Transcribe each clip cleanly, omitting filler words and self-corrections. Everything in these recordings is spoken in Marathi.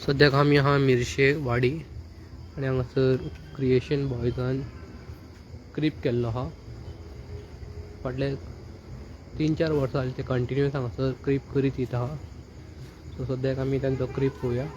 सद्याक आमी आहा मिरशे वाडी आनी हांगासर क्रिएशन बॉयजान क्रीप केल्लो आहा. फाटले 3-4 वर्सां जाली ते कंटिन्यूअस हांगासर क्रीप करीत येता आहा. सो सद्याक आमी तांचो क्रीप पळोवया.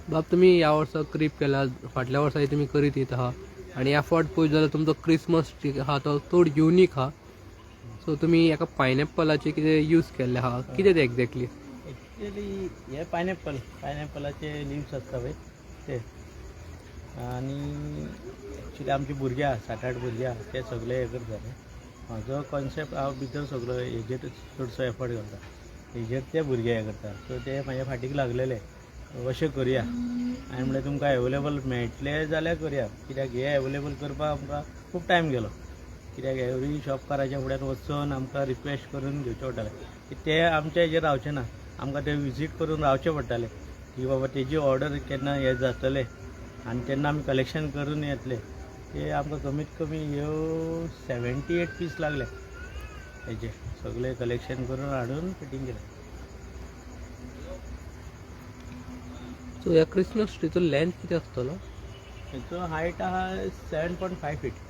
बाब तुम्ही ह्या वर्सा क्रीप केला, फाटल्या वर्सा तुम्ही करीत येत आहा आणि ह्या फावट पळयत जाल्यार तुमचो क्रिसमस ट्री आहा तो चड युनीक आहा. सो तुम्ही एका पायनॅपलाचे कितें यूज केल्ले आहा, कितें तें एक्झॅक्टली? एक्चुअली हे पायनॅपलाचे लिव्स असता पळय ते. आणि एक्चुअली आमचे भुरगे आहा 7-8 भुरगे आहा ते सगळे हे करता. म्हाजो कॉन्सेप्ट हांव भितर सगळो हेजेर चडसो एफर्ट घालता, हेजेर ते भुरगे हे करता. सो ते म्हाज्या फाटीक लागलेले अशें करुया. आनी म्हणलें तुमकां एवेलेबल मेळटले जाल्यार करया, कित्याक हे एवेलेबल करपाक आमकां खूब टायम गेलो. कित्याक एवरी शॉपकाराच्या फुड्यान वचून आमकां रिक्वेस्ट करून घेवचें पडटालें. ते आमच्या हेजेर रावचे ना, आमकां ते विजीट करून रावचें पडटालें की बाबा तेजी ऑर्डर केन्ना हे जातले आनी तेन्ना आमी कलेक्शन करून येतले. ते आमकां कमीत कमी ह्यो 78 पीस लागले हेजे, सगळे कलेक्शन करून हाडून फिटींग केलें. सो ह्या क्रिसमस ट्रीचो लेंथ कितें आसतलो? हेचो हायट आहा 7.5 फीट.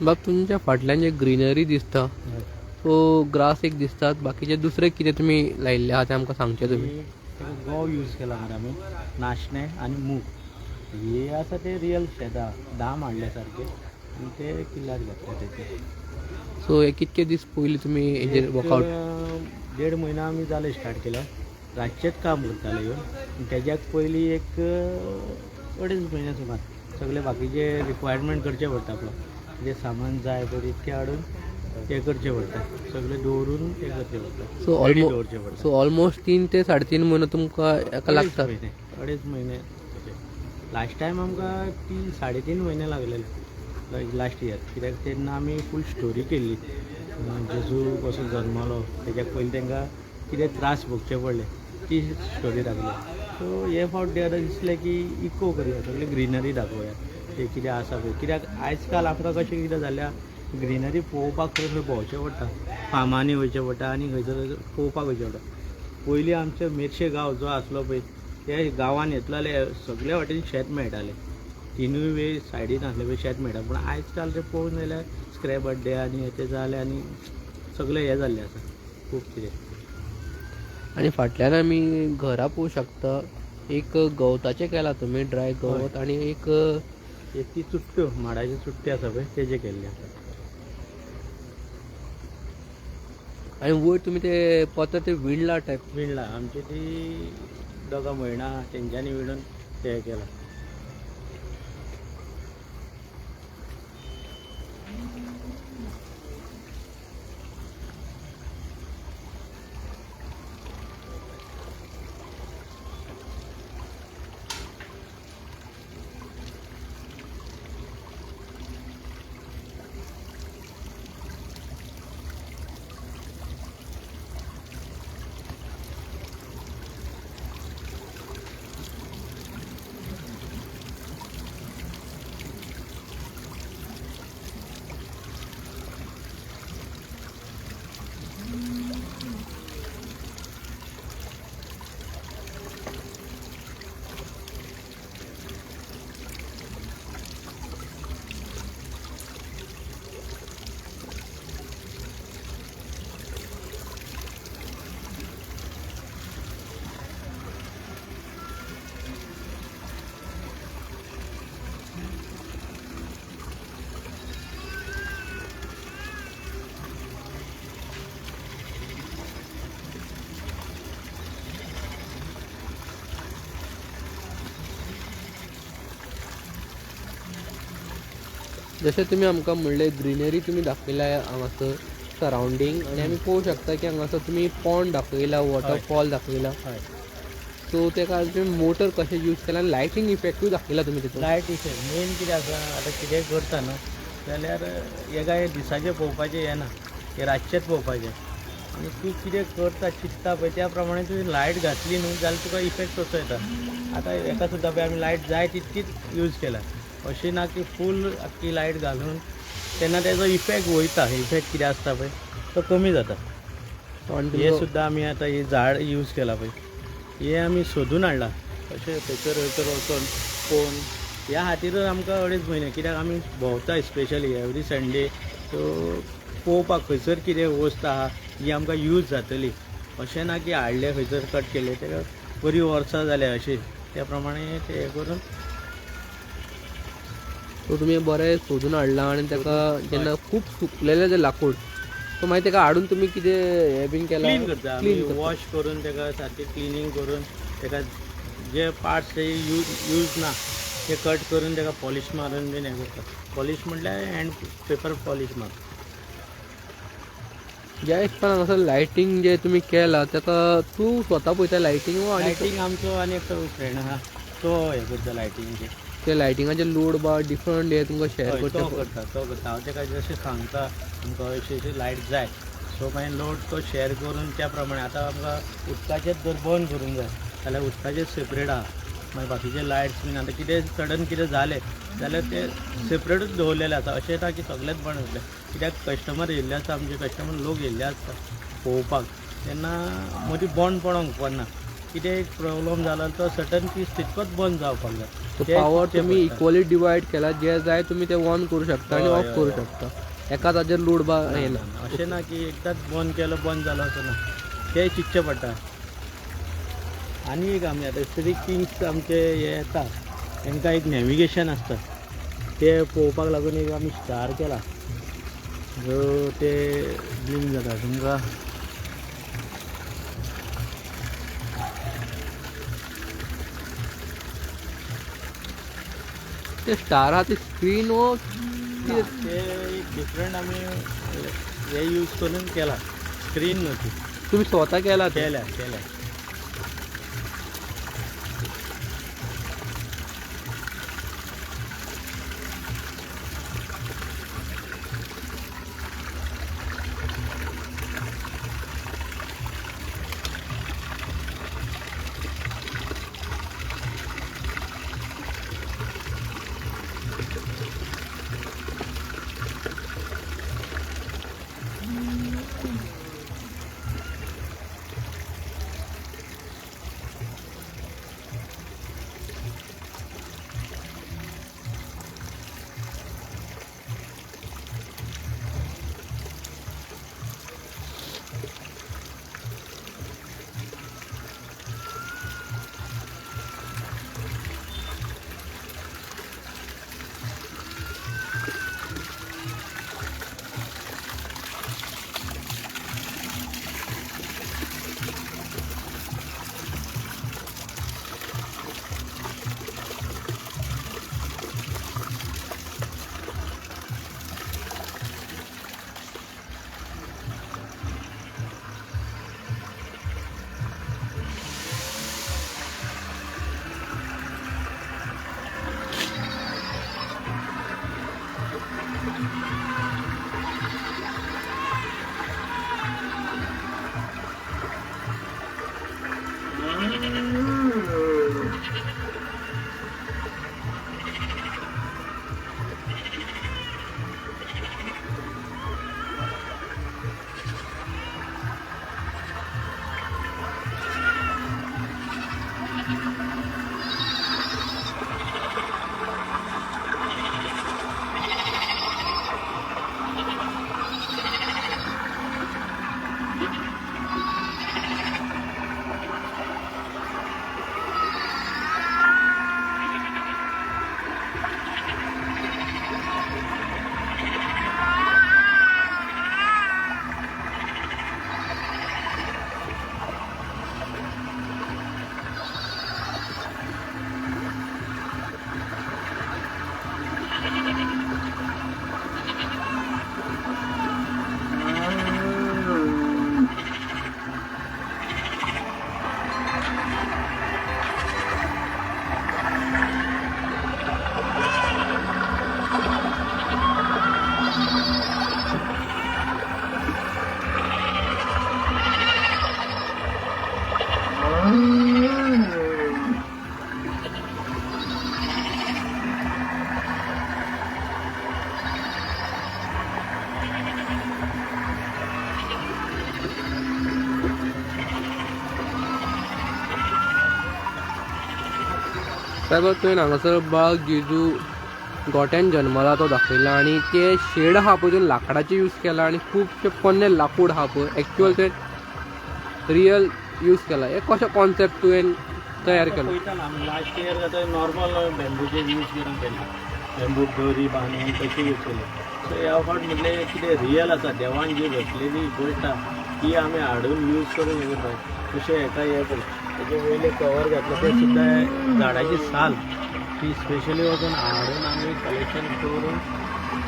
बाब तुमच्या फाटल्यान जे ग्रीनरी दिसता सो ग्रास एक दिसतात, बाकीचे दुसरे कितें तुमी लायिल्ले आहा ते आमकां सांगचे तुमी? गंव यूज केला मरे आमी, नाशणे आनी मूग. हे आसा ते रियल शेतां दाम हाडले सारके आनी ते किल्लार घातले तेचे. सो हे कितके दीस पयलीं तुमी हेजेर वर्कआउट? 1.5 म्हयनो आमी जाले स्टार्ट केल्या. रातचेच काम करताले ह्यो तेज्याक पयलीं एक 2.5 म्हयने सुमार सगळे बाकीचे रिक्वायरमेंट करचे पडटा आपलो जे सामान जाय पळय तितकें हाडून ते करचे पडटा सगळे दवरून ते करचे पडटा सो रेडी दवरचे पडटा सो ऑलमोस्ट 3 ते 3.5 म्हयने तुमकां एका लागतात 2.5 म्हयने लास्ट टायम आमकां 3.5 म्हयने लागलेले लास्ट इयर कित्याक तेन्ना आमी फूल स्टोरी केल्ली जेजू कसो जल्मलो तेज्याक पयलीं तांकां कितें त्रास भोगचे पडले ती स्टोरी दाखयली सो हे फावट तेन्ना दिसलें की इको करूया सगळी ग्रिनरी दाखोवया ते कितें आसा पळय कित्याक आयज काल आमकां कशें कितें जाल्या ग्रिनरी पळोवपाक खंय भोंवचें पडटा फार्मांनी वयचें पडटा आनी खंयसर पळोवपाक वयचें पडटा पयलीं आमचे मेर्शे गांव जो आसलो पळय त्या गांवान येतले सगळे वाटेन शेत मेळटालें तिनूय वे सायडीन आसले पळय शेत मेळटा पूण आयज काल ते पळोवन जाल्यार स्क्रॅप अड्डे आनी हेचे जाले आनी सगळें हें जाल्लें आसा खूब कितें आणि फाटल्यान आमी घरा पळोवंक शकता एक गवताचें केलां तुमी ड्राय गवत आनी एक ती चुट्ट्यो माडाच्यो चुट्ट्यो आसा पळय तेजे केल्ले आसा आनी वयर तुमी ते पत्र ते विणला टायप विणला आमची ती दोगां म्हयणां तेंच्यांनी विणून ते केलां जशें तुमी आमकां म्हणलें ग्रिनरी तुमी दाखयल्या हांगासर सरावंडींग आनी आमी पळोवंक शकता की हांगासर तुमी पॉन्ड दाखयला वॉटरफॉल दाखयला हय सो तेका तुमी मोटर कशें यूज केला आनी लायटींग इफेक्टूय दाखयला तुमी तितून लायट इफेक्ट मेन कितें आसा आतां कितेंय करता न्हू जाल्यार हे काय दिसाचें पळोवपाचें हें ना हे रातचेंच पळोवपाचें आनी तूं कितें करता चिंतता पळय त्या प्रमाणे तुवें लायट घातली न्हू जाल्यार तुका इफेक्ट तसो येता आतां हेका सुद्दां पळय आमी लायट जाय तितकीच यूज केला अशें ना की फूल आख्खी लायट घालून तेन्ना तेजो इफेक्ट वयता इफेक्ट कितें आसता पळय तो कमी जाता हे सुद्दां आमी आतां ही झाड यूज केला पळय हे आमी सोदून हाडला अशें थंयसर वचून पळोवन ह्या खातीरच आमकां 2.5 म्हयने कित्याक आमी भोंवता स्पेशली एवरी संडे सो पळोवपाक खंयसर कितें वस्त आहा ही आमकां यूज जातली अशें ना की हाडले खंयसर कट केले तेका बरीं वर्सां जाले अशें त्या प्रमाणे ते हे करून सो तुमी बरें सोदून हाडला आनी तेका जेन्ना खूब सुकलेलें जें लाकूड सो मागीर तेका हाडून तुमी कितें हें बीन केलां क्लीन करता आमी वॉश करून तेका सारकें क्लिनींग करून तेका जे पार्ट्स ते यूज ना ते कट करून तेका पॉलिश मारून बीन हें करता पॉलिश म्हटल्यार हँड पेपर पॉलिश मार ज्या हिसपान हांगासर लायटींग जे तुमी केला तेका तूं स्वता पळयता लायटींग वा लायटींग आमचो आनी एक फ्रेंड आहा तो हें करता लायटींगचे ते लायटिंगाचे लोड बा डिफरंट हे तुमकां शेअर तो करता हांव तेका जशें सांगता आमकां अशी लायट जाय सो मागीर लोड तो शेअर करून त्या प्रमाणे आतां आमकां उदकाचेच जर बंद करूंक जाय जाल्यार उदकाचेच सेपरेट आहा मागीर बाकीचे लायट्स बीन आतां कितें सडन कितें जालें जाल्यार ते सेपरेटूच दवरलेले आसा अशें ना की सगळेच बंद उरले कित्याक कस्टमर येयल्ले आसता आमचे कस्टमर लोक येयल्ले आसता पळोवपाक तेन्ना मदीं बंद पडोंक उपकारना कितें एक प्रॉब्लम जालो तो सडन पीस तितकोच बंद जावपाक जाय सो पावर तुमी इक्वली डिवायड केला जे जाय तुमी ते ऑन करूं शकता आनी ऑफ करूं शकता एका ताजेर लोड बा येना अशें ना की एकदांच बंद केलो बंद जालो असो ना ते चिंतचें पडटा आनी एक आमी आतां 3 किंग्स आमचे हे येता तांकां एक नॅविगेशन आसता ते पळोवपाक लागून एक आमी स्टार केला जो ते ब्लिंक जाता तुमकां ते स्टार आहा ती स्क्रीन वो ते एक डिफरंट आम्ही हे यूज करून केला, स्क्रीन नव्हती. तुम्ही स्वतः केला ते? केल्या. साहेब तुवें हांगासर बाळ जेजू गोठ्यान जल्मला तो दाखयला आणि ते शेड आहा पळय ते लाकडाचे यूज केला आणि खूबशे पोन्ने लाकूड आहा पळय एक्चुअल ते रियल यूज केला. हे कशें कॉन्सेप्ट तुवें तयार केलो? पळयताना आमी लास्ट इयर आतां नॉर्मल बॅम्बूचे यूज करून केले, बॅम्बू दोरी बांदून तशें यूज केले. सो ह्या फावट म्हटले कितें रियल आसा, देवान जी घडलेली गोश्ट आहा ती आमी हाडून यूज करून हे करता. तशें हेका हे पळय तेजे वयले कवर घातले ते सुद्दां झाडाची साल ती स्पेशली वचून हाडून आमी कलेक्शन करून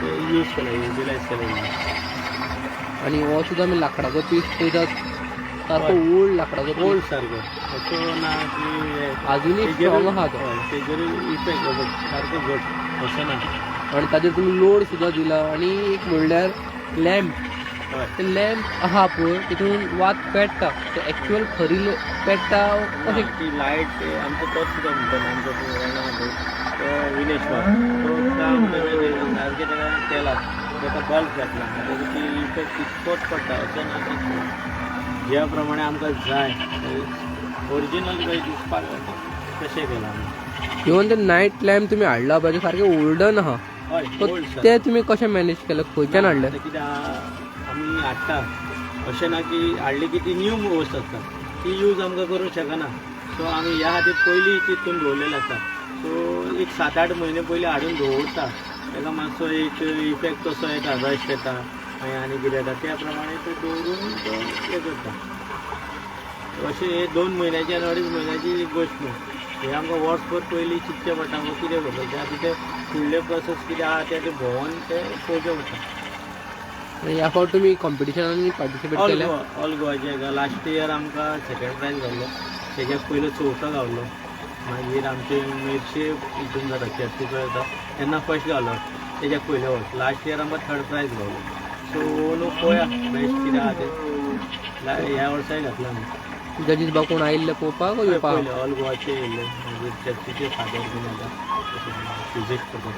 ते यूज केलें, युटिलायज केलें. आणि हो सुद्दां आमी लाकडाचो पीस पळयतात, सारको ओल्ड लाकडाचो ओल्ड सारको असो ना की अजुनूय स्ट्रॉंग आहा तो. तेजेर इफेक्ट सारको घट असो ना. आणि ताजेर तुमी लोड सुद्दां दिला. आणि एक म्हणल्यार लॅम्प, ते लॅम्प आहा पळय तितून वात पेट्टा, ते एक्चुअल खरी पेट्टा कशें? ती लायट आमचो तोच सुद्दां म्हणटा आमचो तो विनेश्वर तो काम सारकें तेका केला, तेका बल्ब घातला, तेका ती इफेक्ट तितकोच पडटा असो ना की ज्या प्रमाणे आमकां जाय ओरिजिनल काही दिसपाक जाता तशें केलां आमी. इवन ते नायट लॅम्प तुमी हाडला पळय सारकें ओल्डन आहा, हय ओल्ड ते तुमी कशें मॅनेज केलें, खंयच्यान हाडले? कितें आमी हाडटा अशें ना की हाडली की ती न्यू वस्त आसता, ती यूज आमकां करूंक शकना. सो आमी ह्या खातीर पयलीं चिंतून दवरलेलें आसता. सो एक 7-8 म्हयने पयलीं हाडून दवरता, तेका मातसो एक इफेक्ट कसो येता, रस्ट येता आनी कितें येता त्या प्रमाणे तो दवरून तो हें करता. अशें 2 म्हयन्याची आनी 2.5 म्हयन्याची गोश्ट न्हू, हे आमकां वर्सभर पयलीं चिंतचें पडटा गो कितें करतलें त्या खातीर फुडले प्रोसेस कितें आहा ते भोंवून ते पळोवचें पडटा. ह्या फावट तुम्ही कॉम्पिटिशनांनी पार्टिसिपेट ऑल केल्या? गोवा ऑल गोवाचे लास्ट इयर आमकां सेकंड प्रायज गावलो, तेज्याक पयलो चवथो गावलो. मागीर आमचे मेरशे हितून जाता चॅप्टीचो येता तेन्ना फर्स्ट गावलो, तेज्याक पयले वर्स. लास्ट इयर आमकां थर्ड प्रायज गावलो. सो न्हू पळोवया बेस्ट कितें आहा तें ह्या वर्साय घातलें आमी. जजीस बा कोण आयिल्ले पळोवपाक पयले येवपाक? ऑल गोवाचे येयल्ले, मागीर चर्चीचे फादर बीन येता विजीट करतात.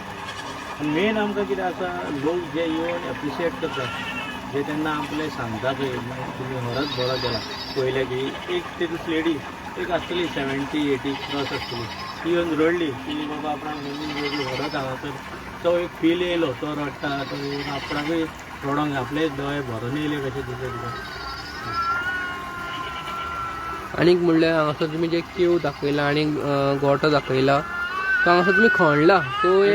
आनी मेन आमकां कितें आसा, लोक जे येवन एप्रिशिएट करतात, जे तेन्ना आपले सांगता पळय तुमी खरोच बरो केला. पयले की एक तेतूंत लेडी एक आसतली 70-80 क्रॉस आसतली, ती येवन रडली की बाबा आपणाक मम्मी खरोच हांगासर तो एक फील येयलो, तो रडटा तो आपणाकूय रडोंक आपले दोळे भरून येयले कशें दिसता तुका. आनीक म्हणल्यार हांगासर तुमी जे केव दाखयला आणि गोठो दाखयला तो हांगासर तुमी खणला, सो हे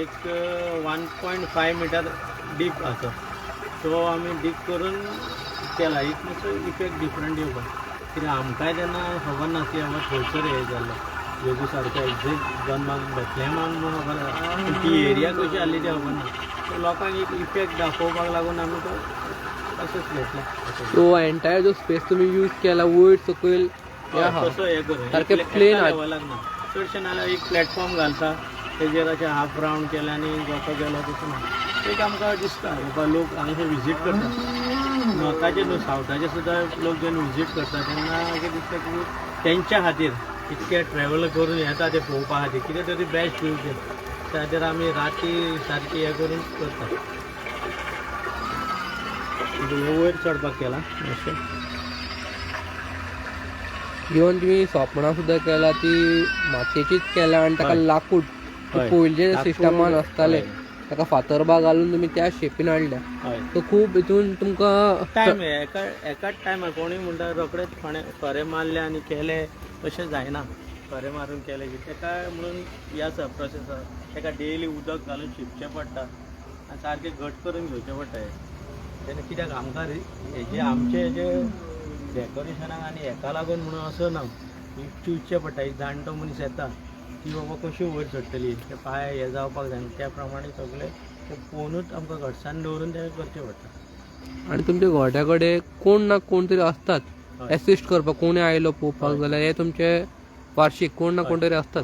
एक 1.5 मीटर डीप आसा, तो आमी डीप करून केला. एक मातसो इफेक्ट डिफरंट येवपाक, कित्याक आमकांय तेन्ना खबर नासली बाबा थंयसर हे जाल्लो जेजू सारको एक्झॅक्ट जन्माक बेथलेमाक म्हणून खबर आसा, पूण ती एरिया कशी आसली ती खबर ना. सो लोकांक एक इफेक्ट दाखोवपाक लागून आमी तो तसोच घेतला. तो एंटायर जो स्पेस तुम्ही यूज केला वयर सकयल तसो हे करून सारकें प्लेन लेवलाक ना, चडशें नाल्यार एक प्लॅटफॉर्म घालता तेजेर अशें हाफ रावंड केलें आनी गोठो गेलो तसो ना. एक आमकां दिसता बाबा लोक हांगासर विजीट करता, नॉर्थाचे न्हू सावथाचे सुद्दां लोक जेन्ना विजीट करता तेन्ना अशें दिसता की तेंच्या खातीर इतके ट्रॅव्हल करून येता ते पळोवपा खातीर कितें तरी बेस्ट दिवचें, त्या खातीर आमी राती सारकी हे करून करता. वयर चडपाक केला अशें. इवन तुम्ही सोपणां सुद्दां केला ती मातयेचीच केला आणि ताका हय. लाकूड हय. पयलींचे लाकूड, सिस्टमान आसताले हय. ताका फातरबा घालून तुम्ही त्या शेपीन हाडल्या, हय तो खूब हितून तुमकां टायम एकाच टायमार कोणूय म्हणटा रोखडेच खरे मारले आनी केले अशें जायना. खरे मारून केले की तेका म्हणून हे आसा प्रोसेस आसा, तेका डेली उदक घालून शिंपचें पडटा आनी सारकें घट करून घेवचें पडटा. तेन्ना कित्याक आमकां हेजे आमचे जे डेकोरेशनाक आनी हेका लागून म्हणून असो ना, चिंतचें पडटा. एक जाणटो मनीस येता ती बाबा कशी वयर चडटली, ते पांय हे जावपाक जाय, त्या प्रमाणे सगळे ते पळोवनूच आमकां घटसाण दवरून ते करचें पडटा. आणि तुमच्या गोठ्या कडेन कोण ना कोण तरी असतात हय. एसिस्ट करपाक. कोणी आयलो पळोवपाक हय. जाल्यार हे तुमचे वार्षिक कोण ना कोण तरी असतात.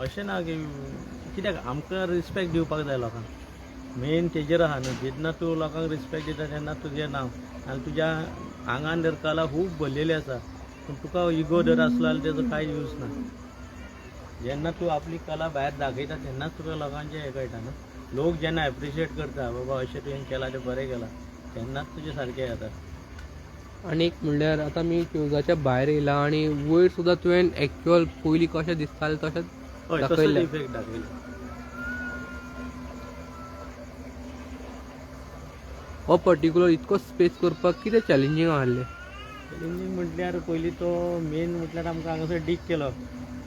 अशें ना की कित्याक आमकां रिस्पेक्ट दिवपाक जाय लोकांक, मेन तेजेर आहा न्हू. जेन्ना तूं लोकांक रिस्पेक्ट दिता तेन्ना तुजें नांव आनी तुज्या आंगान जर कला खूब भरलेली आसा पूण तुका इगो जर आसलो जाल्यार तेजो कांय यूज ना. जेन्ना तूं आपली कला भायर दाखयता तेन्नाच तुका लोकांचें हें कळटा न्हू. लोक जेन्ना एप्रिशिएट करता बाबा अशें तुवें केलां तें बरें केलां तेन्नाच तुजें सारकें जाता. आनीक म्हणल्यार आतां आमी क्युजाच्या भायर येयला आणि वयर सुद्दां तुवें एक्चुअल पयलीं कशें दिसतालें तशेंच हय तसोच दाखयलें. इफेक्ट दाखयलो. हो पर्टिक्युलर इतको स्पेस करपाक कितें चॅलेंजींग आहलें? चॅलेंजींग म्हटल्यार पयलीं तो मेन म्हटल्यार आमकां हांगासर डीग केलो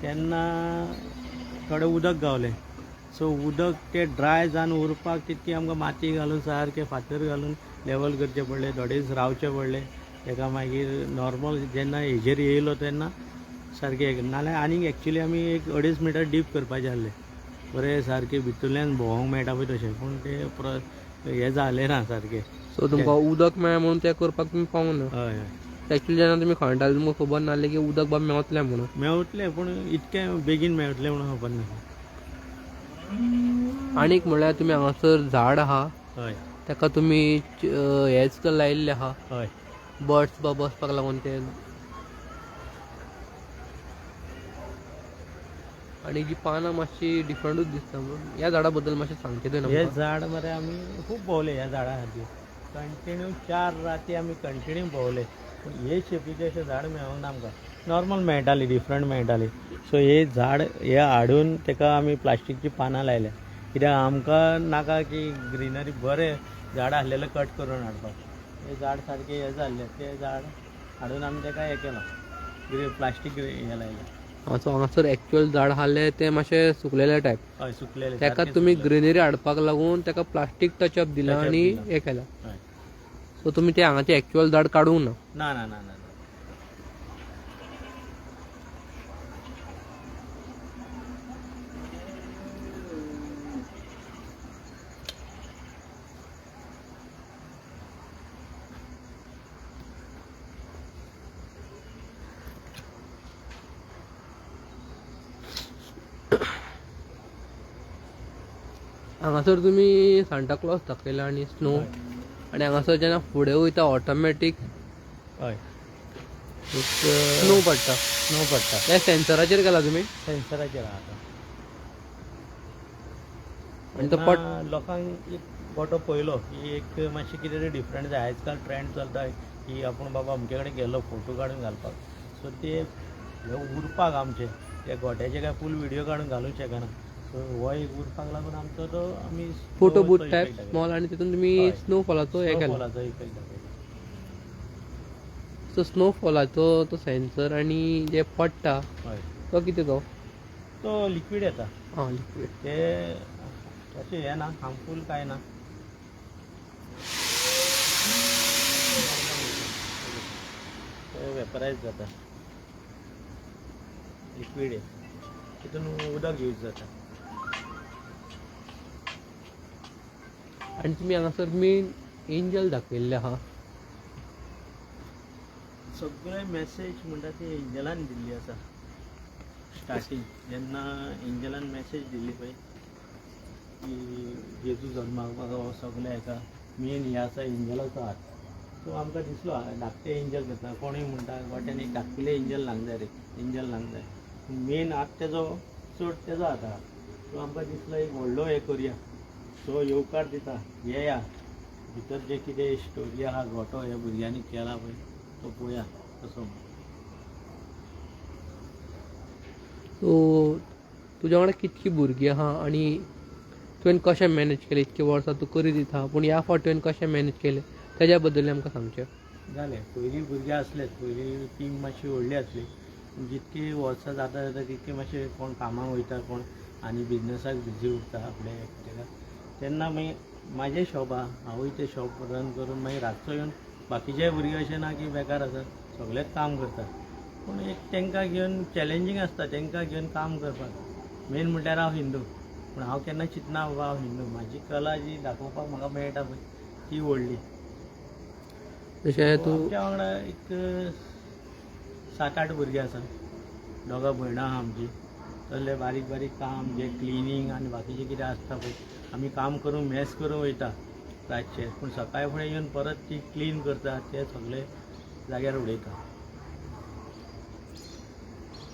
तेन्ना थोडें उदक गावलें. सो उदक ते ड्राय जावन उरपाक तितकी आमकां माती घालून सारकें फातर घालून लेवल करचें पडलें, थोडे दीस रावचें पडलें. तेका मागीर नॉर्मल जेन्ना हेजेर येयलो तेन्ना सारकें नाल्यार आनीक एक्चुली आमी एक 2.5 मिटर डीप करपाचें आहलें, बरें सारकें भितरल्यान भोंवंक मेळटा पळय तशें, पूण तें हें जालें ना सारकें. सो तुमकां उदक मेळ्ळें म्हणून तें करपाक तुमी पावूंक ना. हय हय एक्चुअली जेन्ना तुमी खणटाले तुमकां खबर नासलें की उदक बाब मेवतलें म्हणून. मेळटलें पूण इतकें बेगीन मेळटलें म्हणून खबर ना. आनीक म्हणल्यार तुमी हांगासर झाड आहा हय ताका तुमी हेच लायिल्लें आहा हय बर्ड्स बा बसपाक लागून ते. आनी जी पानां मातशी डिफरंटूच दिसता. ह्या झाडा बद्दल मातशें सांगचें तुवें हे आमकां? झाड मरे आमी खूब भोंवले ह्या झाडा खातीर. कंटिन्यू 4 राती आमी कंटिन्यू भोंवले पूण हे शेपीचें अशें झाड मेळोंक ना आमकां. नॉर्मल मेळटाली, डिफरंट मेळटाली. सो हे झाड हे हाडून तेका आमी प्लास्टीकची पानां लायल्या, कित्याक आमकां नाका की ग्रिनरी बरें झाड आसलेलें कट करून हाडपाक. हे झाड सारकें हें जाल्लें, ते झाड हाडून आमी तेका हें केलां, प्लास्टीक हें लायलें. सो हांगासर एक्चुअल झाड आसलें तें मातशें सुकलेलें टायप, हय सुकलेलें. ताका सारकें तुमी सुकलेलें. ग्रिनरी हाडपाक लागून ताका प्लास्टीक टचअप दिला Touch up आनी दिला. हें केलां. हय सो तुमी ते हांगाचें एक्चुअल झाड काडूंक ना. ना ना ना ना. हांगासर तुमी सांता क्लॉज दाखयला आनी स्नो हय. आनी हांगासर जेन्ना फुडें वयता ऑटोमॅटीक हय स्नो पडटा. स्नो पडटा त्या सेन्सराचेर गेला तुमी सेन्सराचेर आहा आनी तो तेन्ना लोकांक एक गोटो पयलो की एक मातशें कितें तरी डिफरंट जाय. आयज काल ट्रेंड चलता की आपूण बाबा अमके कडेन गेलो फोटो काडून घालपाक. सो ते हे उरपाक आमचे त्या गोट्याचे काय फूल व्हिडिओ काडून घालूंक शकना. सो हो एक उरपाक लागून आमचो तो आमी फोटो बूथ टायप स्मॉल आनी तितून तुमी हय. स्नोफॉलाचो हे केला. स्नोफॉलाचो इफेक्ट दाखयला. सो स्नोफॉलाचो तो सेन्सर आनी जे पडटा हय तो कितें तो लिक्वीड येता हां लिक्वीड. ते तशें हें ना हार्मफूल काय ना. ते वेपरायज जाता लिक्वीड आहे तितून उदक यूज जाता. आनी तुमी हांगासर मेन एंजल दाखयल्ले आहा. सगळे मेसेज म्हणटा ती एंजलान दिल्ली आसा. स्टार्टींग जेन्ना एंजलान मेसेज दिल्ली पळय की जेजू जल्माक हो सगळे हेका मेन हे आसा एंजलाचो हात. सो आमकां दिसलो धाकटे एंजल करता. कोणूय म्हणटा गोट्यान एक धाकटिले एंजल लावंक जाय रे एंजल लावंक जाय. मेन हात तेजो चड तेजो हात आहा. सो आमकां दिसलो एक व्हडलो हे करुया. सो येवकार दिता येया भितर जे कितें स्टोरी आहा गोटो ह्या भुरग्यांनी केला पळय तो पळोवया कसो. सो तुज्या वांगडा कितकीं भुरगीं आहा आनी तुवें कशें मॅनेज केलें. इतके वर्सां तूं करीत दिता पूण ह्या फावट तुवें कशें मॅनेज केलें तेज्या बद्दल आमकां सांगचें. जालें पयलीं भुरगीं आसलेच. पयलीं टीम मातशी व्हडली आसली. जितकी वर्सां जाता जाता तितके मातशे कोण कामाक वयता कोण आनी बिजनसाक बिजी उरता आपले कितें. तेन्ना मागीर म्हाजें शॉप आहा हांवूय तें शॉप रन करून मागीर रातचो येवन बाकीचे भुरगे अशें ना की बेकार आसा सगळेच काम करता. पूण एक तांकां घेवन चॅलेंजींग आसता तांकां घेवन काम करपाक. मेन म्हणल्यार हांव हिंदू पूण हांव केन्ना चिंतना बाबा हांव हिंदू. म्हाजी कला जी दाखोवपाक म्हाका मेळटा पळय ती व्हडली. जशें तूं आमच्या वांगडा एक 7-8 भुरगीं आसा. दोगां भयणां आहा आमची. तसले बारीक बारीक काम जे क्लिनींग आनी बाकीचें कितें आसता पळय आमी काम करून मॅस करून वयता रातचे. पूण सकाळी फुडें येवन परत ती क्लीन करता ते सगळे जाग्यार उडयता.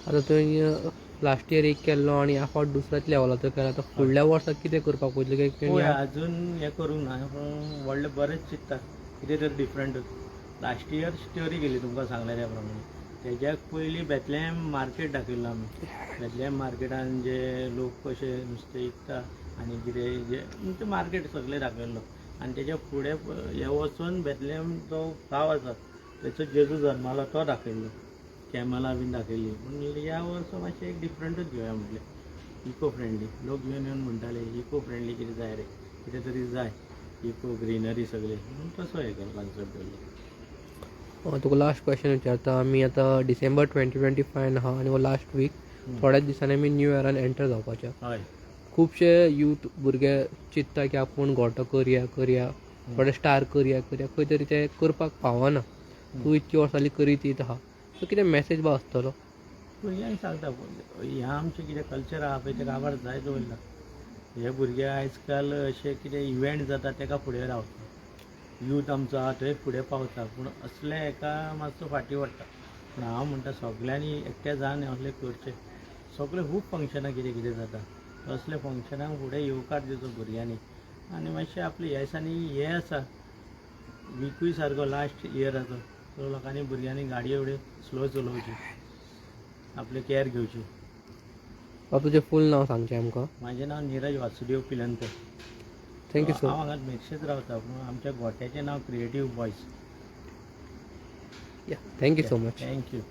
आतां तुवें लास्ट इयर एक केल्लो आनी ह्या फावट दुसऱ्याच लेवलाचो केला. तर फुडल्या वर्साक कितें करपाक वयतलें पळय अजून हें करूंक ना पूण व्हडलें बरेंच चिंतता कितें तरी डिफरंट. लास्ट इयर स्टोरी केली तुमकां सांगल्या त्या प्रमाणे. तेज्याक पयलीं बेतलेम मार्केट दाखयल्लो आमी. बेतलेम मार्केटान जे लोक कशे नुस्तें विकता आनी कितें जे म्हणजे मार्केट सगळें दाखयल्लो. आनी तेज्या फुडें हे वचून बेतलेम जो गांव आसा थंयसर जेजू जल्मालो तो दाखयल्लो. कॅमलां बीन दाखयल्ली. पूण ह्या वर्सा मातशें एक डिफरंटूच घेवया म्हटलें इको फ्रेंडली. लोक येवन येवन म्हणटाले इको फ्रेंडली कितें जाय रे कितें तरी जाय इको ग्रिनरी सगळें म्हणून तसो हे केलो कॉन्सेप्ट दवरलो. तुका लास्ट क्वेश्चन विचारता. आमी आतां डिसेंबर 2025 आहा आनी हो लास्ट वीक. थोड्याच दिसांनी आमी न्यू इयरान एंटर जावपाचे. हय खुबशे यूथ भुरगे चिंतता की आपूण गोटो करया थोडे स्टार करया खंय तरी ते करपाक पावना. तूं इतकी वर्सां जालीं करीत येत आहा. सो कितें मॅसेज बा आसतलो. भुरग्यांक सांगता हें आमचें कितें कल्चर आहा पळय तेका आवार जाय दवरला. हे भुरगे आयज काल अशे कितें इव्हेंट जाता तेका फुडें रावता. यूथ आमचो आहा थंय फुडें पावता पूण असले हेका मातसो फाटीं पडटा. पूण हांव म्हणटा सगळ्यांनी एकठांय जावन असलें करचें. सगळें खूब फंक्शनां कितें कितें जाता असल्या फंक्शनाक फुडें येवकार दिवचो भुरग्यांनी. आनी मातशें आपल्या ह्या दिसांनी हें आसा विकूय सारको लास्ट इयराचो. सो लोकांनी भुरग्यांनी गाडयो एवढ्यो स्लो चलोवची आपले कॅर घेवची. तुजें फूल नांव सांगचें आमकां. म्हाजें नांव निरज वासुदेव पिलंकर. थँक्यू सो हांव हांगाच मेर्शेच रावता पूण आमच्या गोट्याचें नांव creative boys. Thank you so much. Thank you.